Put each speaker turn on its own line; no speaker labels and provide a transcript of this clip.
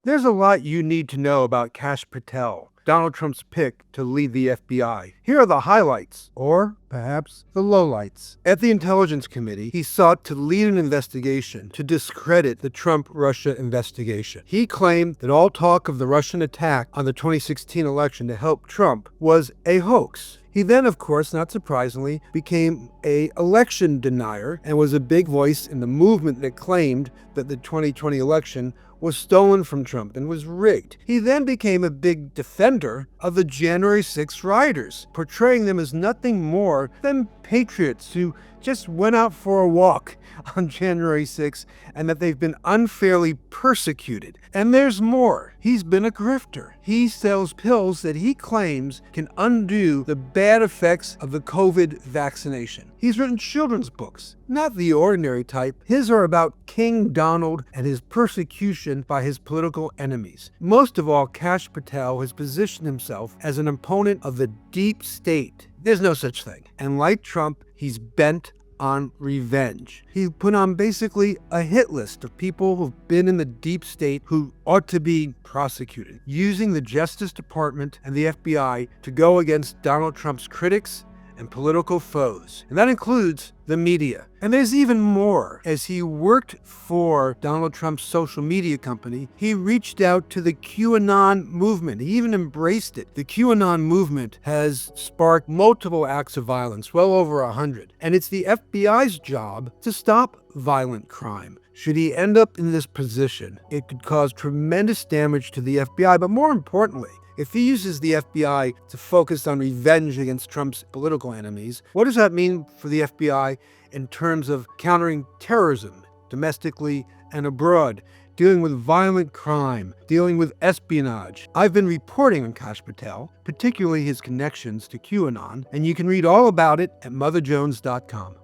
There's a lot you need to know about Kash Patel, Donald Trump's pick to lead the FBI. Here are the highlights, or perhaps the lowlights. At the Intelligence Committee, he sought to lead an investigation to discredit the Trump-Russia investigation. He claimed that all talk of the Russian attack on the 2016 election to help Trump was a hoax. He then, of course, not surprisingly, became an election denier and was a big voice in the movement that claimed that the 2020 election was stolen from Trump and was rigged. He then became a big defender of the January 6th rioters, portraying them as nothing more than patriots who just went out for a walk on January 6th and that they've been unfairly persecuted. And there's more. He's been a grifter. He sells pills that he claims can undo the bad effects of the COVID vaccination. He's written children's books, not the ordinary type. His are about King Donald and his persecution by his political enemies. Most of all, Kash Patel has positioned himself as an opponent of the deep state. There's no such thing. And like Trump, he's bent on revenge. He put on basically a hit list of people who've been in the deep state who ought to be prosecuted, using the Justice Department and the FBI to go against Donald Trump's critics and political foes. And that includes the media. And there's even more. As he worked for Donald Trump's social media company, he reached out to the QAnon movement. He even embraced it. The QAnon movement has sparked multiple acts of violence, well over 100. And it's the FBI's job to stop violent crime. Should he end up in this position, it could cause tremendous damage to the FBI, but more importantly, if he uses the FBI to focus on revenge against Trump's political enemies, what does that mean for the FBI in terms of countering terrorism domestically and abroad, dealing with violent crime, dealing with espionage? I've been reporting on Kash Patel, particularly his connections to QAnon, and you can read all about it at motherjones.com.